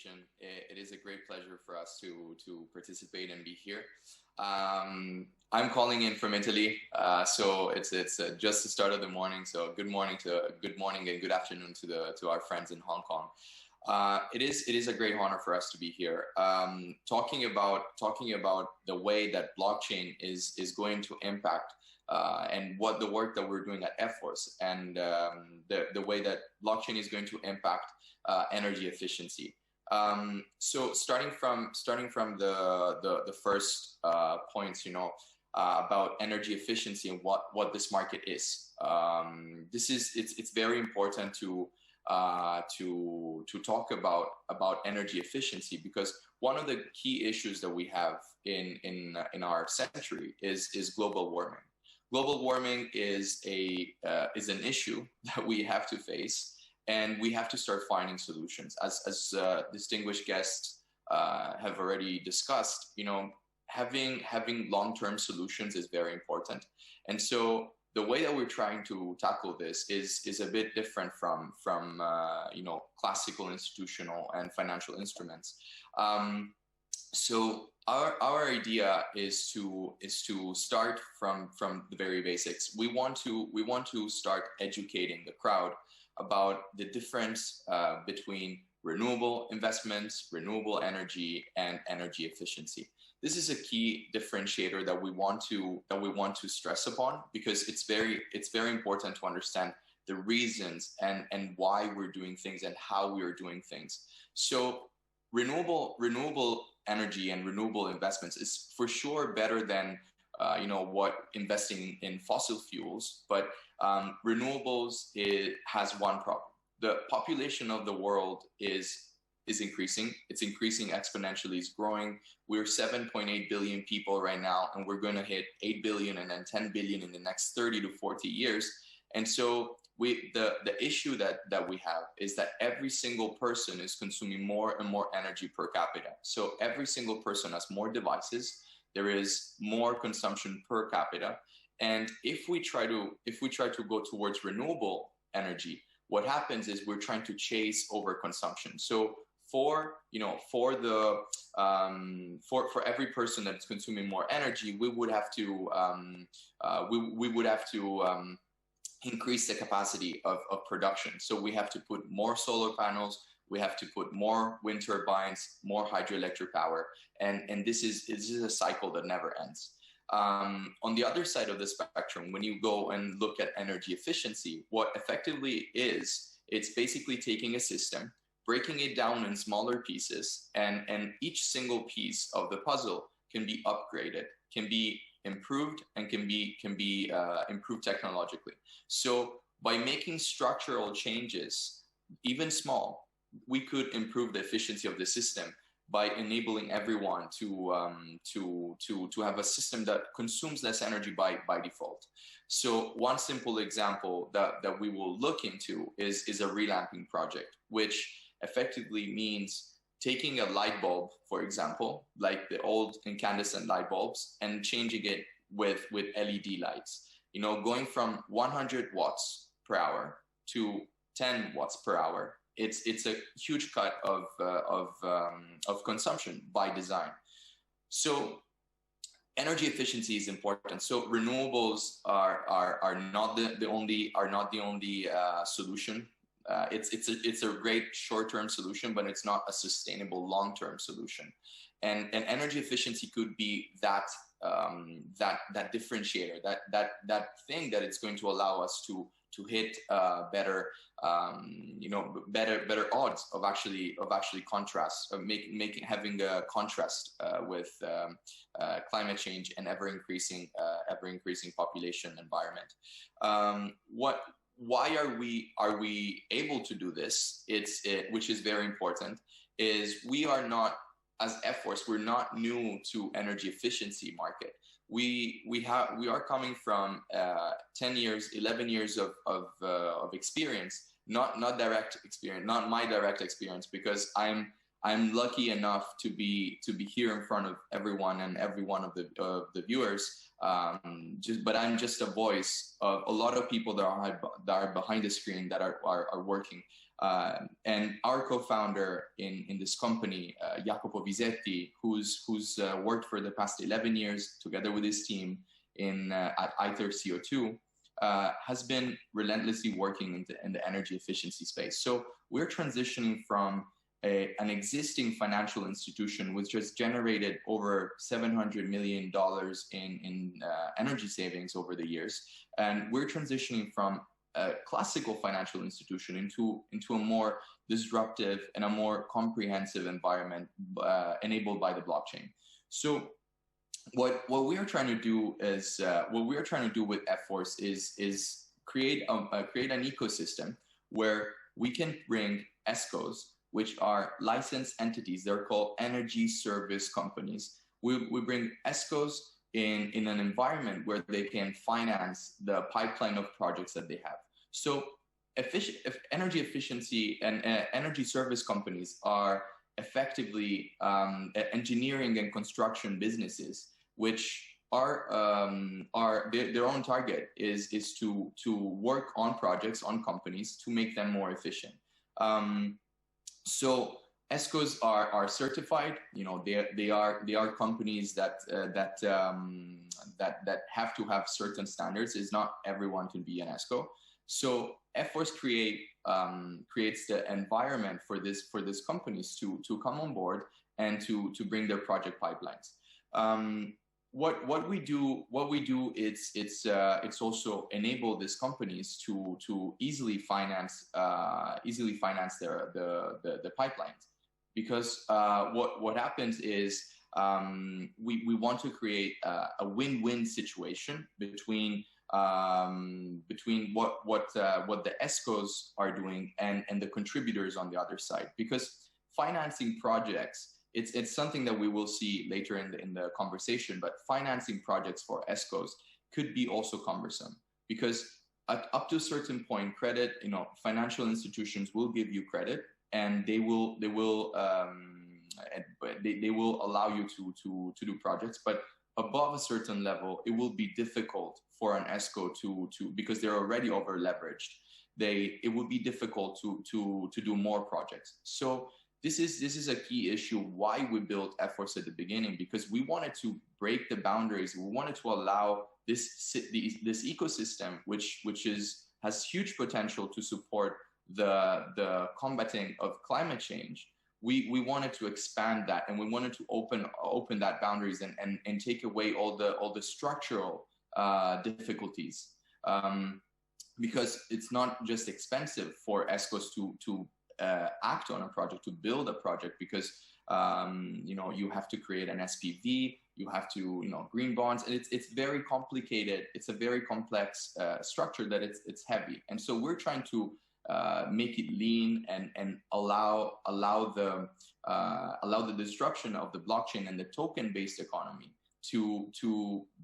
invitation. It is a great pleasure for us to participate and be here. I'm calling in from Italy, so it's just the start of the morning. So good morning and good afternoon to our friends in Hong Kong. It is a great honor for us to be here, talking about the way that blockchain is going to impact and what the work that we're doing at F-Force and the way that blockchain is going to impact energy efficiency. So starting from the first points, about energy efficiency and what this market is. It's very important to talk about energy efficiency, because one of the key issues that we have in our century is global warming. Global warming is an issue that we have to face, and we have to start finding solutions. As distinguished guests have already discussed, having long-term solutions is very important. And so the way that we're trying to tackle this is a bit different from classical institutional and financial instruments. So our idea is to start from the very basics. We want to start educating the crowd about the difference between renewable investments, renewable energy, and energy efficiency. This is a key differentiator that we want to stress upon, because it's very important to understand the reasons and why we're doing things and how we are doing things. So renewable energy and renewable investments is for sure better than what investing in fossil fuels, but renewables has one problem. The population of the world is increasing. It's increasing exponentially. It's growing. We're 7.8 billion people right now, and we're going to hit 8 billion and then 10 billion in the next 30 to 40 years. And so the issue that we have is that every single person is consuming more and more energy per capita. So every single person has more devices. There is more consumption per capita. And if we try to go towards renewable energy, what happens is we're trying to chase overconsumption. So for every person that's consuming more energy, we would have to increase the capacity of production. So we have to put more solar panels, we have to put more wind turbines, more hydroelectric power, and this is a cycle that never ends. On the other side of the spectrum, when you go and look at energy efficiency, what effectively it's basically taking a system, breaking it down in smaller pieces, and each single piece of the puzzle can be upgraded, can be improved, and can be improved technologically. So by making structural changes, even small, we could improve the efficiency of the system by enabling everyone to have a system that consumes less energy by default. So one simple example that we will look into is a relamping project, which effectively means taking a light bulb, for example, like the old incandescent light bulbs, and changing it with LED lights. Going from 100 watts per hour to 10 watts per hour. It's a huge cut of consumption by design. So energy efficiency is important. So renewables are not the only solution. It's a great short-term solution, but it's not a sustainable long-term solution. And energy efficiency could be that differentiator, that thing that it's going to allow us to hit better odds of actually contrast, of having a contrast with climate change and ever increasing population environment. Why are we able to do this? Which is very important, is we are not, as F-Force, we're not new to energy efficiency market. We are coming from 10 years, 11 years of experience, not direct experience, not my direct experience, because I'm I'm lucky enough to be here in front of everyone and every one of the viewers. But I'm just a voice of a lot of people that are behind the screen that are working. And our co-founder in this company, Jacopo Visetti, who's worked for the past 11 years together with his team at ITER CO2, has been relentlessly working in the energy efficiency space. So we're transitioning from an existing financial institution which has generated over $700 million in energy savings over the years. And we're transitioning from a classical financial institution into a more disruptive and a more comprehensive environment enabled by the blockchain. So what we are trying to do is with F-Force is create an ecosystem where we can bring ESCOs, which are licensed entities. They're called energy service companies. We bring ESCOs in an environment where they can finance the pipeline of projects that they have. So energy efficiency and energy service companies are effectively engineering and construction businesses, which are their own target is to work on projects, on companies, to make them more efficient. So ESCOs are certified. They are companies that have to have certain standards. It's not everyone can be an ESCO. So F-Force creates the environment for these companies to come on board and to bring their project pipelines. What we do it's also enable these companies to easily finance the pipelines, because what happens is we want to create a win-win situation between what the ESCOs are doing and the contributors on the other side, because financing projects, it's something that we will see later in the conversation, but financing projects for ESCOs could be also cumbersome, because up to a certain point, credit, financial institutions will give you credit, and they will allow you to do projects, but above a certain level, it will be difficult for an ESCO to because they're already over leveraged. It will be difficult to do more projects. So this is a key issue why we built F-Force at the beginning, because we wanted to break the boundaries. We wanted to allow this ecosystem, which has huge potential to support the combating of climate change. We wanted to expand that, and we wanted to open that boundaries and take away all the structural difficulties, because it's not just expensive for ESCOs to act on a project, to build a project, because you have to create an SPV, you have to green bonds, and it's very complicated. It's a very complex structure that it's heavy, and so we're trying to make it lean and allow the disruption of the blockchain and the token-based economy to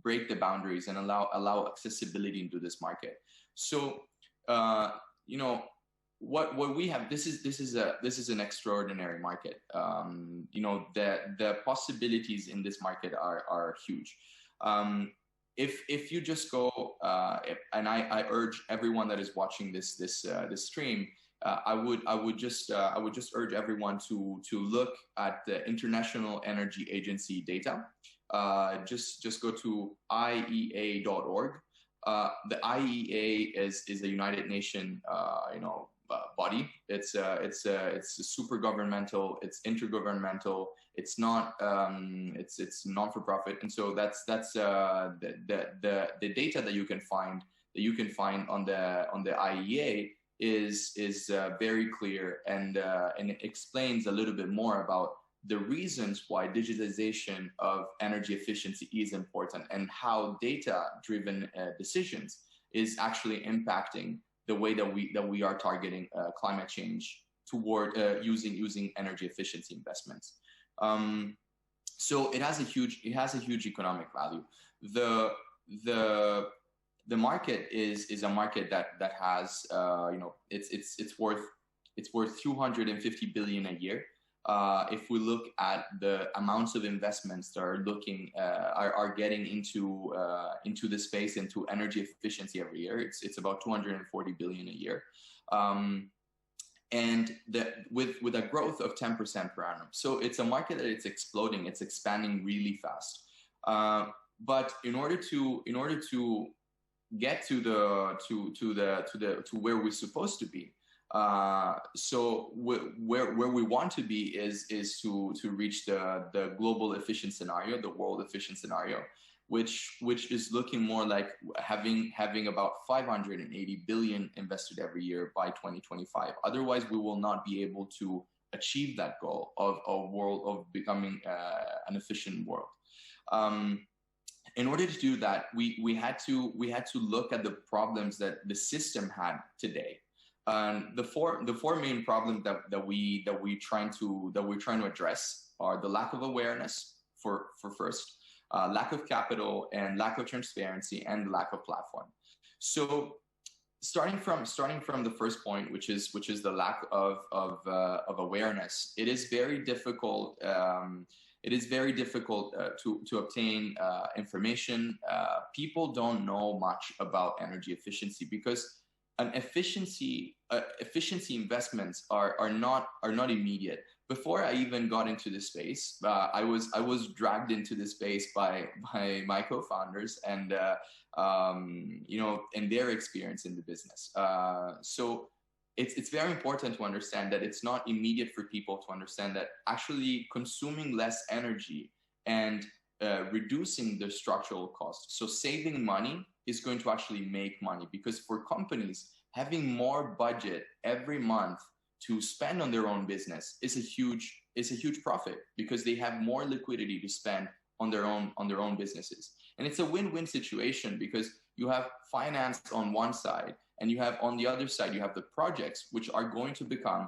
break the boundaries and allow accessibility into this market. So what we have, this is an extraordinary market. The possibilities in this market are huge. If you just go, and I urge everyone that is watching this stream, I would just urge everyone to look at the International Energy Agency data. Just go to IEA.org. The IEA is a United Nations body. It's super governmental. It's intergovernmental. It's not. It's non-for-profit, and so that's the data that you can find on the IEA is very clear, and it explains a little bit more about the reasons why digitization of energy efficiency is important, and how data-driven decisions is actually impacting the way that we are targeting climate change toward using energy efficiency investments. So it has a huge economic value. The market is a market that has it's worth $250 billion a year. if we look at the amounts of investments that are getting into the space, into energy efficiency every year, it's about 240 billion a year. And with a growth of 10% per annum. So it's a market that it's exploding, it's expanding really fast. But in order to get to where we're supposed to be, so where we want to be is to reach the global efficient scenario, the world efficient scenario, which is looking more like having about 580 billion invested every year by 2025. Otherwise, we will not be able to achieve that goal of a world of becoming an efficient world. In order to do that, we had to look at the problems that the system had today. The four main problems that we're trying to address are the lack of awareness for first, lack of capital and lack of transparency, and lack of platform. So starting from the first point, which is the lack of awareness, it is very difficult. It is very difficult to obtain information. People don't know much about energy efficiency because efficiency investments are not immediate. Before I even got into this space, I was dragged into this space by my co-founders and and their experience in the business. So it's very important to understand that it's not immediate for people to understand that actually consuming less energy and reducing the structural cost, so saving money, is going to actually make money, because for companies, having more budget every month to spend on their own business is a huge profit, because they have more liquidity to spend on their own businesses. And it's a win-win situation, because you have finance on one side, and you have on the other side, you have the projects which are going to become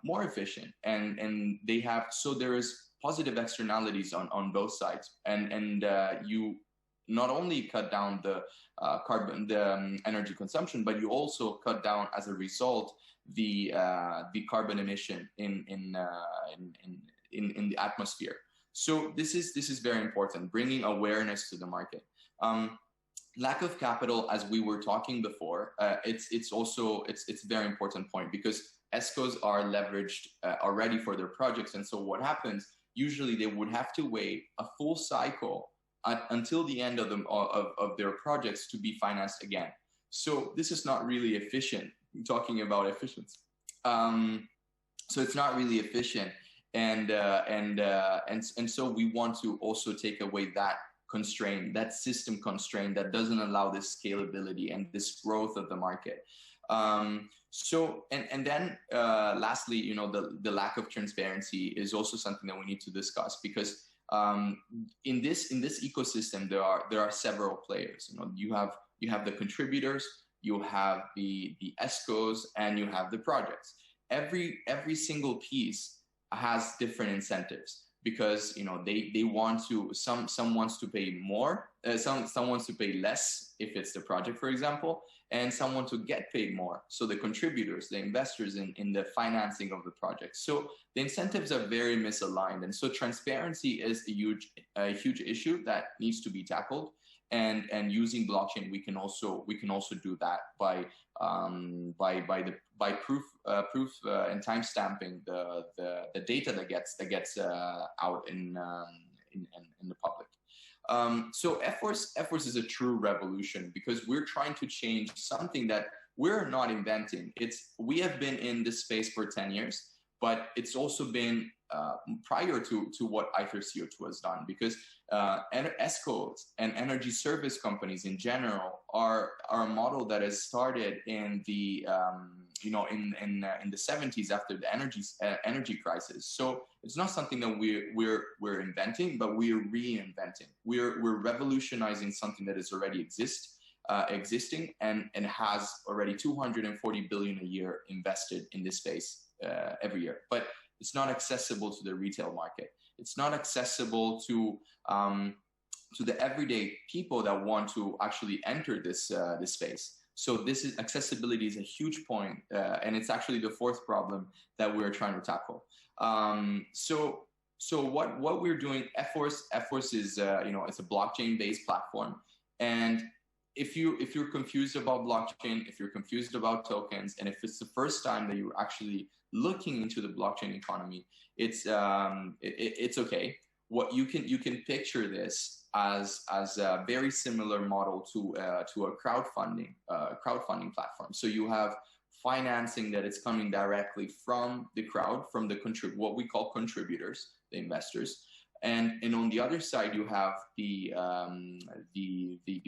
more efficient, and they have, so there is positive externalities on both sides, and you not only cut down the energy consumption, but you also cut down as a result the carbon emission in the atmosphere. So this is very important, bringing awareness to the market. Lack of capital, as we were talking before, it's a very important point, because ESCOs are leveraged already for their projects, and so what happens? Usually, they would have to wait a full cycle until the end of their projects to be financed again. So this is not really efficient. Talking about efficiency, so it's not really efficient, and so we want to also take away that constraint, that system constraint that doesn't allow this scalability and this growth of the market. So then lastly, the lack of transparency is also something that we need to discuss, because in this ecosystem there are several players. You have the contributors, you have the ESCOs, and you have the projects. Every single piece has different incentives, because they want to, some wants to pay more, some wants to pay less if it's the project, for example, and some want to get paid more. So the contributors, the investors in the financing of the project. So the incentives are very misaligned, and so transparency is a huge issue that needs to be tackled. And using blockchain, we can also do that by proof and time stamping the data that gets out in the public. So F-Force is a true revolution, because we're trying to change something that we're not inventing. We have been in this space for 10 years, but it's also been prior to what I3CO2 has done, because ESCOs and energy service companies in general are a model that has started in the in the 70s after the energy crisis. So it's not something that we're inventing, but we're reinventing. We're revolutionizing something that is already existing and has already 240 billion a year invested in this space every year. But it's not accessible to the retail market. It's not accessible to the everyday people that want to actually enter this space. So accessibility is a huge point, and it's actually the fourth problem that we're trying to tackle. So what we're doing, F-Force is it's a blockchain-based platform, and if you're confused about blockchain, if you're confused about tokens, and if it's the first time that you're actually looking into the blockchain economy, it's okay. What you can picture this as a very similar model to a crowdfunding platform. So you have financing that is coming directly from the crowd, from what we call contributors, the investors, and on the other side you have the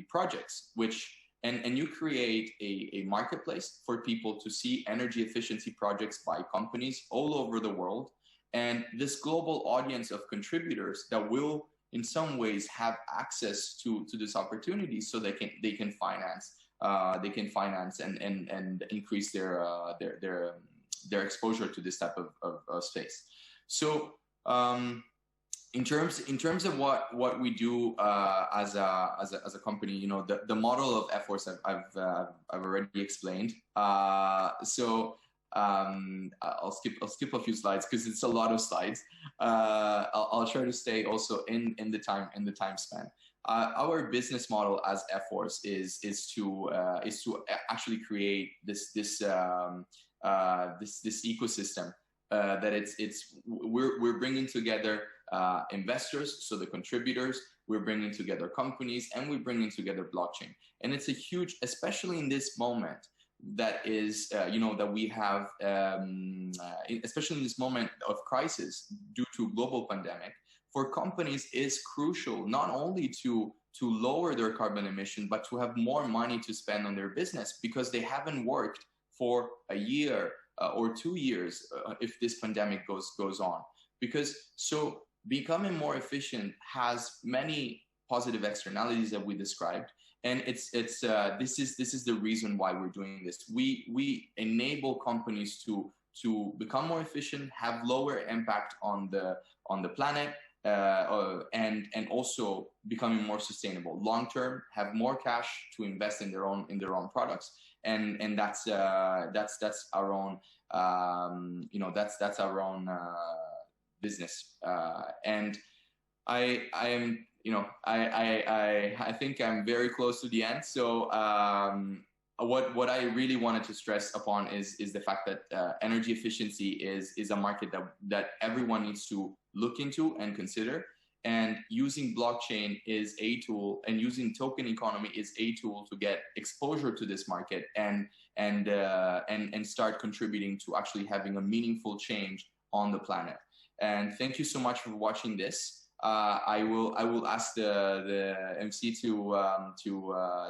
projects, which and you create a marketplace for people to see energy efficiency projects by companies all over the world, and this global audience of contributors that will in some ways have access to this opportunity, so they can finance and increase their exposure to this type of space. So in terms of what we do as a company, the model of F-Force I've already explained. So I'll skip a few slides because it's a lot of slides. I'll try to stay also in the time span. Our business model as F-Force is to actually create this ecosystem that we're bringing together investors, so the contributors, we're bringing together companies, and we're bringing together blockchain. And it's a huge, especially in this moment that is, that we have, especially in this moment of crisis due to global pandemic, for companies is crucial not only to lower their carbon emission, but to have more money to spend on their business, because they haven't worked for a year or 2 years if this pandemic goes on. Because so becoming more efficient has many positive externalities that we described, and this is the reason why we're doing this. We enable companies to become more efficient, have lower impact on the planet, and also becoming more sustainable long term, have more cash to invest in their own products, and that's our own that's our own business. And I am I think I'm very close to the end. So what I really wanted to stress upon is the fact that energy efficiency is a market that everyone needs to look into and consider. And using blockchain is a tool, and using token economy is a tool to get exposure to this market and start contributing to actually having a meaningful change on the planet. And thank you so much for watching this. I will ask the MC to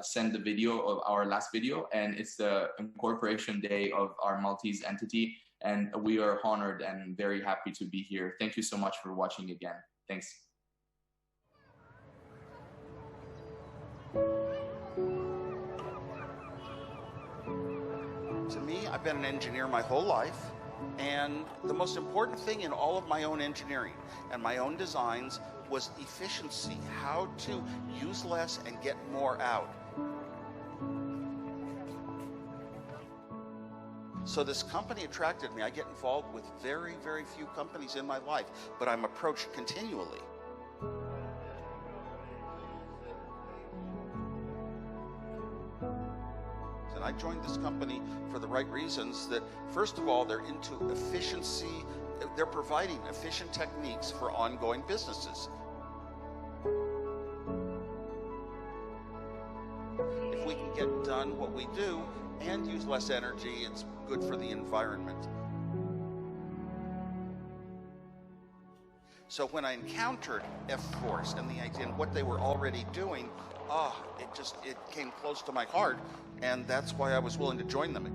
send the video of our last video, and it's the incorporation day of our Maltese entity, and we are honored and very happy to be here. Thank you so much for watching again. Thanks. To me, I've been an engineer my whole life, and the most important thing in all of my own engineering and my own designs was efficiency, how to use less and get more out. So this company attracted me. I get involved with very, very few companies in my life, but I'm approached continually. And I joined this company for the right reasons. That first of all, they're into efficiency. They're providing efficient techniques for ongoing businesses. If we can get done what we do and use less energy, it's good for the environment. So when I encountered F-Force and the idea and what they were already doing, it came close to my heart, and that's why I was willing to join them.